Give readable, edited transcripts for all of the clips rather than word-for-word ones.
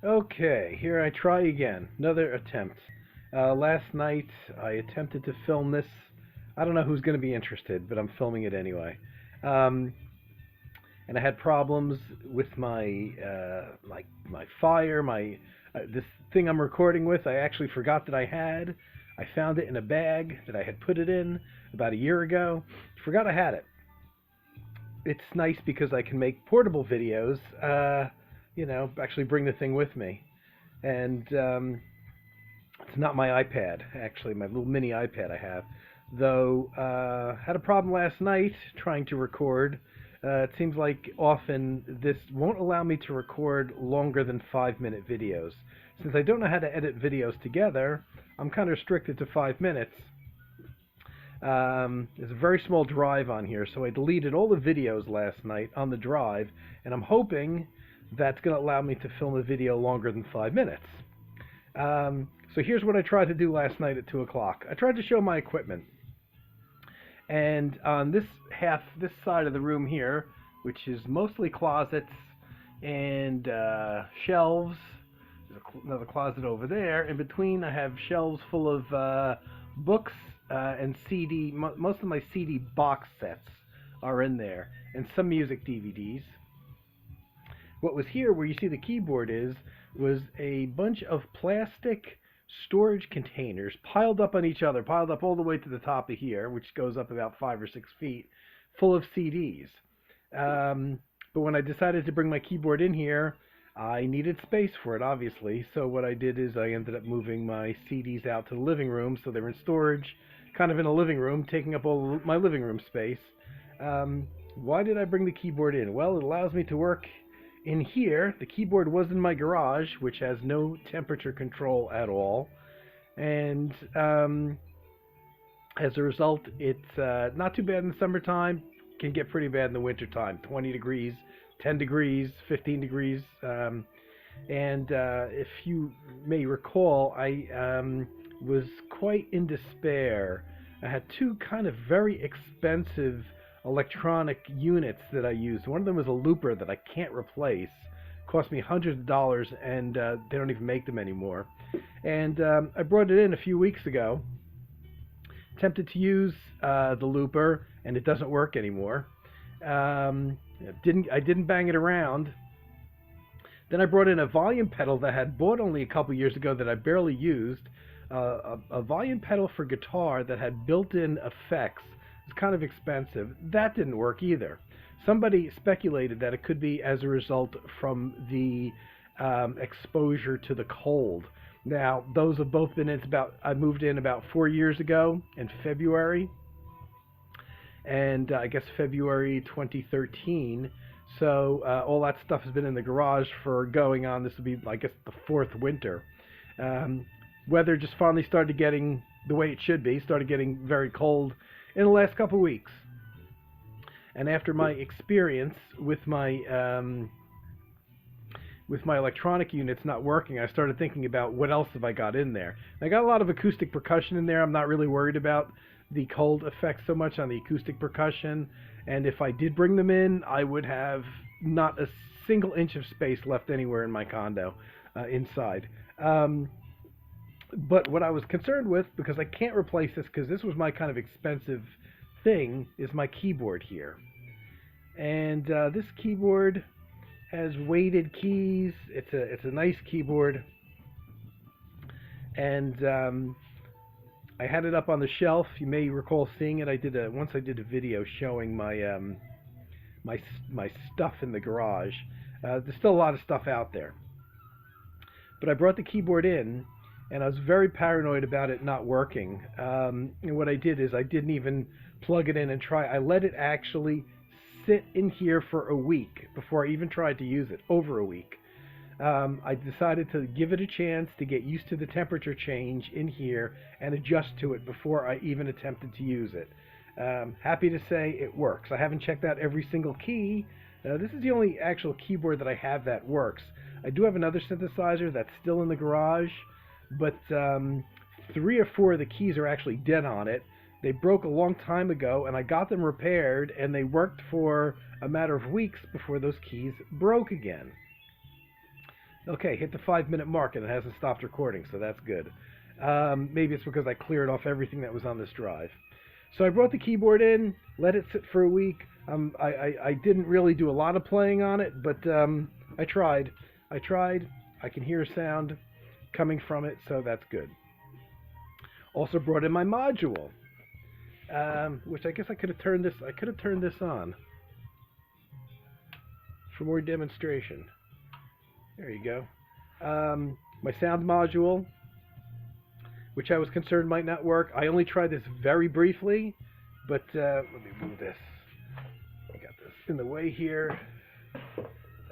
Okay, here I try again. Another attempt. Last night I attempted to film this. I don't know who's going to be interested, but I'm filming it anyway. Um, and I had problems with my fire, my this thing I'm recording with. I actually forgot that I had. I found it in a bag that I had put it in about a year ago. Forgot I had it. It's nice because I can make portable videos. Actually bring the thing with me. And it's not my iPad, actually, my little mini iPad I have. Though, had a problem last night trying to record. It seems like often this won't allow me to record longer than 5-minute videos. Since I don't know how to edit videos together, I'm kind of restricted to 5 minutes. There's a very small drive on here, so I deleted all the videos last night on the drive, and I'm hoping that's going to allow me to film a video longer than 5 minutes. So here's what I tried to do last night at 2 o'clock. I tried to show my equipment. And on this side of the room here, which is mostly closets and shelves, there's another closet over there. In between, I have shelves full of books and CD. Most of my CD box sets are in there, and some music DVDs. What was here, where you see the keyboard is, was a bunch of plastic storage containers piled up on each other, piled up all the way to the top of here, which goes up about 5 or 6 feet, full of CDs. But when I decided to bring my keyboard in here, I needed space for it, obviously. So what I did is I ended up moving my CDs out to the living room, so they're in storage, kind of in a living room, taking up all my living room space. Why did I bring the keyboard in? Well, it allows me to work in here. The keyboard was in my garage, which has no temperature control at all, and as a result, it's not too bad in the summertime. Can get pretty bad in the wintertime. 20 degrees, 10 degrees, 15 degrees. And if you may recall, I was quite in despair. I had two kind of very expensive electronic units that I used. One of them was a looper that I can't replace. Cost me hundreds of dollars, and they don't even make them anymore. And I brought it in a few weeks ago. Attempted to use the looper, and it doesn't work anymore. I didn't bang it around. Then I brought in a volume pedal that I had bought only a couple years ago that I barely used. A volume pedal for guitar that had built-in effects. It's kind of expensive. That didn't work either. Somebody speculated that it could be as a result from the exposure to the cold. Now, those have both been in. I moved in about 4 years ago in February, and I guess February 2013. So all that stuff has been in the garage for going on. This will be, I guess, the fourth winter. Weather just finally started getting the way it should be. Started getting very cold in the last couple of weeks. And after my experience with my electronic units not working, I started thinking about what else have I got in there. And I got a lot of acoustic percussion in there. I'm not really worried about the cold effects so much on the acoustic percussion. And if I did bring them in, I would have not a single inch of space left anywhere in my condo inside. But what I was concerned with, because I can't replace this, because this was my kind of expensive thing, is my keyboard here. And this keyboard has weighted keys. It's a nice keyboard, and I had it up on the shelf. You may recall seeing it. Once I did a video showing my my stuff in the garage. There's still a lot of stuff out there, but I brought the keyboard in, and I was very paranoid about it not working. And what I did is I didn't even plug it in and try. I let it actually sit in here for a week before I even tried to use it. Over a week. I decided to give it a chance to get used to the temperature change in here and adjust to it before I even attempted to use it. Happy to say it works. I haven't checked out every single key. This is the only actual keyboard that I have that works. I do have another synthesizer that's still in the garage, but 3 or 4 of the keys are actually dead on it. They broke a long time ago, and I got them repaired, and they worked for a matter of weeks before those keys broke again. Okay, hit the 5-minute mark and it hasn't stopped recording, so that's good. Maybe it's because I cleared off everything that was on this drive. So I brought the keyboard in, let it sit for a week. I didn't really do a lot of playing on it, but I tried. I tried. I can hear sound coming from it, so that's good. Also brought in my module, which I guess I could have turned this. I could have turned this on for more demonstration. There you go. My sound module, which I was concerned might not work. I only tried this very briefly, but let me move this. I got this in the way here.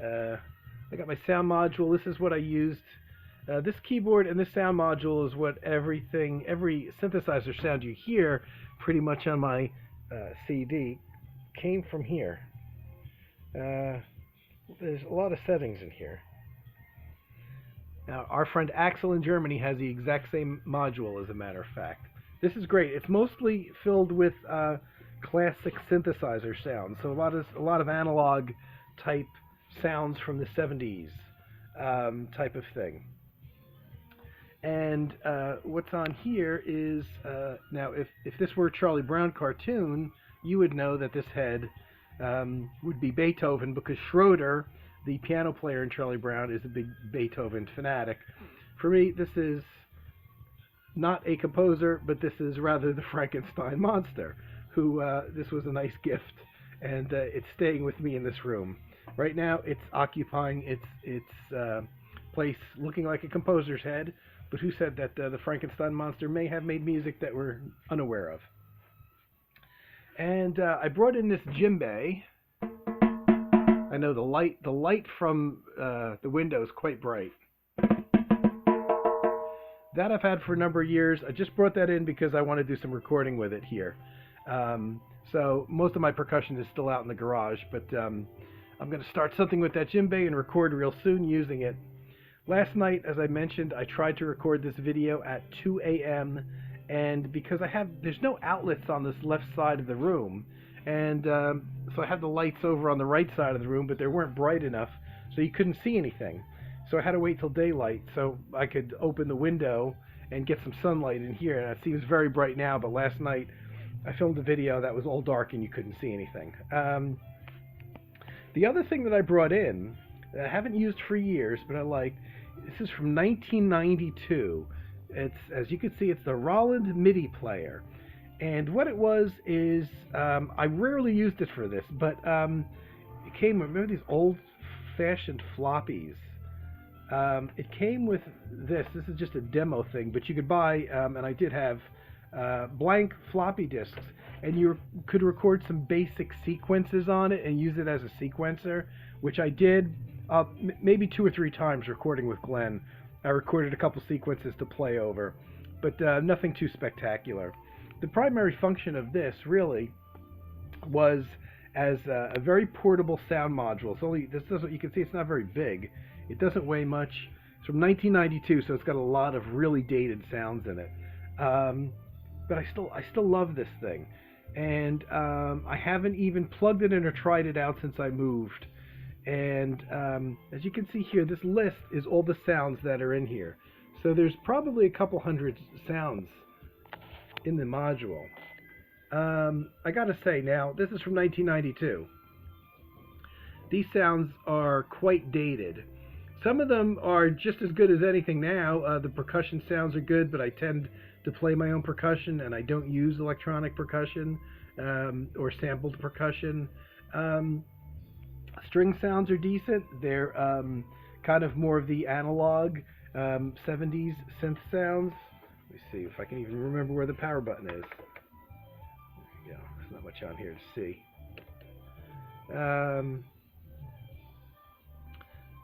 I got my sound module. This is what I used. This keyboard and this sound module is what every synthesizer sound you hear pretty much on my CD came from here. There's a lot of settings in here. Now, our friend Axel in Germany has the exact same module, as a matter of fact. This is great. It's mostly filled with classic synthesizer sounds, so a lot of analog type sounds from the 70s type of thing. And what's on here is, now if this were a Charlie Brown cartoon, you would know that this head would be Beethoven, because Schroeder, the piano player in Charlie Brown, is a big Beethoven fanatic. For me, this is not a composer, but this is rather the Frankenstein monster, who this was a nice gift, and it's staying with me in this room. Right now, it's occupying its place looking like a composer's head, but who said that the Frankenstein monster may have made music that we're unaware of? And I brought in this djembe. I know the light from the window is quite bright. That I've had for a number of years. I just brought that in because I want to do some recording with it here. So most of my percussion is still out in the garage, but I'm going to start something with that djembe and record real soon using it. Last night, as I mentioned, I tried to record this video at 2 a.m. and because there's no outlets on this left side of the room, and so I had the lights over on the right side of the room, but they weren't bright enough, so you couldn't see anything. So I had to wait till daylight so I could open the window and get some sunlight in here, and it seems very bright now, but last night I filmed a video that was all dark and you couldn't see anything. The other thing that I brought in, that I haven't used for years, but I liked, this is from 1992. It's, as you can see, it's the Roland MIDI player. And what it was is, I rarely used it for this, but it came, remember these old-fashioned floppies? It came with this. This is just a demo thing, but you could buy, and I did have, blank floppy disks, and you could record some basic sequences on it and use it as a sequencer, which I did maybe 2 or 3 times recording with Glenn. I recorded a couple sequences to play over, but nothing too spectacular. The primary function of this really was as a very portable sound module. It's only, this doesn't, you can see it's not very big. It doesn't weigh much. It's from 1992, so it's got a lot of really dated sounds in it. But I still love this thing, and I haven't even plugged it in or tried it out since I moved. And as you can see here, this list is all the sounds that are in here. So there's probably a couple hundred sounds in the module. I gotta say now, this is from 1992. These sounds are quite dated. Some of them are just as good as anything now. The percussion sounds are good, but I tend to play my own percussion, and I don't use electronic percussion or sampled percussion. String sounds are decent. They're kind of more of the analog 70s synth sounds. Let me see if I can even remember where the power button is. There you go. There's not much on here to see.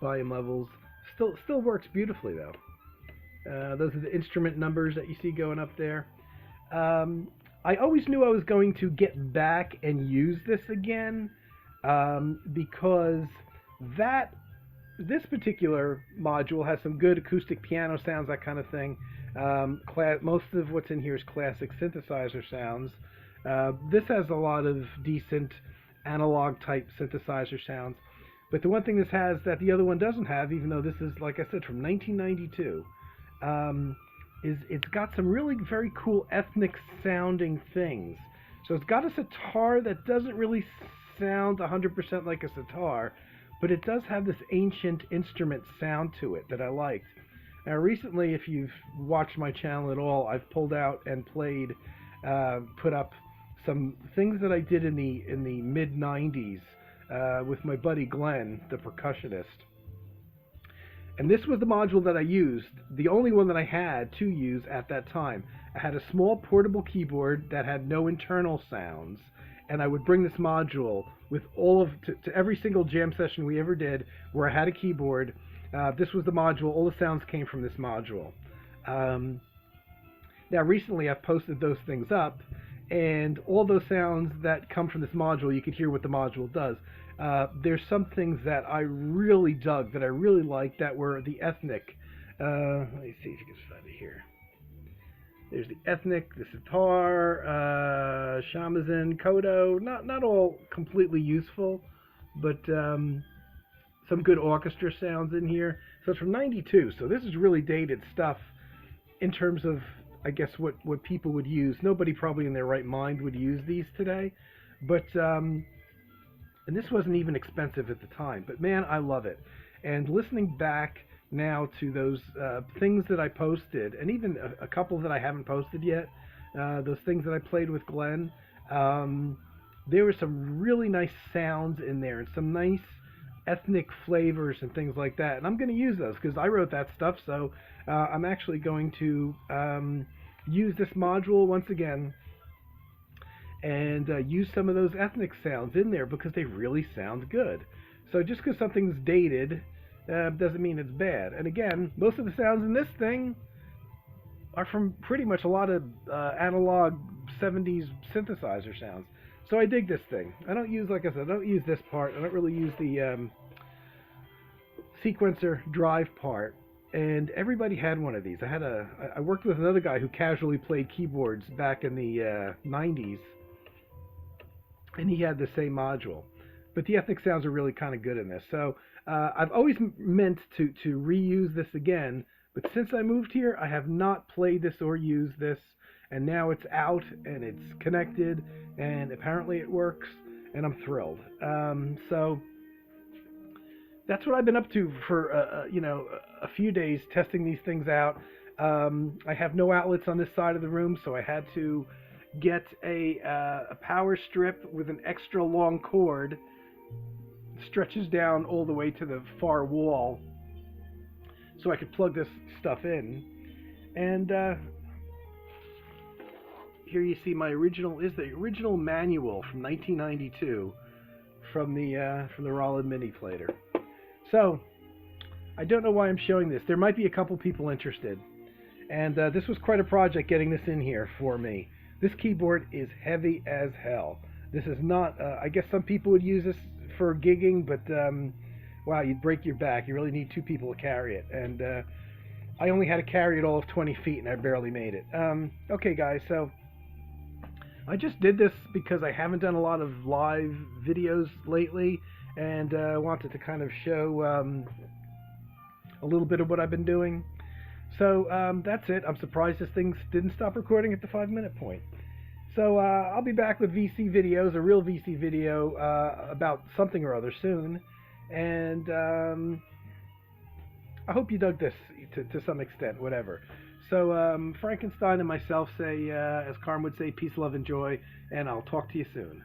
Volume levels still works beautifully though. Those are the instrument numbers that you see going up there. I always knew I was going to get back and use this again because this particular module has some good acoustic piano sounds, that kind of thing. Most of what's in here is classic synthesizer sounds. This has a lot of decent analog type synthesizer sounds. But the one thing this has that the other one doesn't have, even though this is, like I said, from 1992, is it's got some really very cool ethnic sounding things. So it's got a sitar that doesn't really sound 100% like a sitar, but it does have this ancient instrument sound to it that I liked. Now recently, if you've watched my channel at all, I've pulled out and played, put up some things that I did in the mid 90s with my buddy Glenn, the percussionist. And this was the module that I used, the only one that I had to use at that time. I had a small portable keyboard that had no internal sounds, and I would bring this module with all of to every single jam session we ever did where I had a keyboard. This was the module. All the sounds came from this module. Now recently I've posted those things up, and all those sounds that come from this module, you can hear what the module does. There's some things that I really dug, that I really liked, that were the ethnic. Let me see if you can find it here. There's the ethnic, the sitar, shamisen, koto. Not all completely useful, but some good orchestra sounds in here. So it's from '92. So this is really dated stuff in terms of, I guess, what people would use. Nobody probably in their right mind would use these today, but and this wasn't even expensive at the time. But man, I love it. And listening back now to those things that I posted, and even a couple that I haven't posted yet, those things that I played with Glenn, there were some really nice sounds in there, and some nice ethnic flavors and things like that. And I'm going to use those because I wrote that stuff, so I'm actually going to use this module once again and use some of those ethnic sounds in there because they really sound good. So just because something's dated doesn't mean it's bad. And again, most of the sounds in this thing are from pretty much a lot of analog 70s synthesizer sounds. So I dig this thing. I don't use, like I said, I don't use this part. I don't really use the sequencer drive part. And everybody had one of these. I worked with another guy who casually played keyboards back in the 90s, and he had the same module. But the ethnic sounds are really kind of good in this. So I've always meant to reuse this again, but since I moved here, I have not played this or used this, and now it's out and it's connected, and apparently it works, and I'm thrilled. So that's what I've been up to for a few days, testing these things out. I have no outlets on this side of the room, so I had to get a power strip with an extra long cord, stretches down all the way to the far wall, so I could plug this stuff in. And here you see my original, is the original manual from 1992 from the Roland Mini Plater. So I don't know why I'm showing this. There might be a couple people interested, and this was quite a project getting this in here for me. This keyboard is heavy as hell. This is not, I guess some people would use this for gigging, but wow, you'd break your back. You really need two people to carry it, and I only had to carry it all of 20 feet, and I barely made it. Okay, guys, so I just did this because I haven't done a lot of live videos lately, and wanted to kind of show a little bit of what I've been doing. So that's it. I'm surprised this thing didn't stop recording at the 5-minute point. So I'll be back with VC videos, a real VC video about something or other soon. And I hope you dug this to some extent, whatever. So Frankenstein and myself say, as Carm would say, peace, love, and joy, and I'll talk to you soon.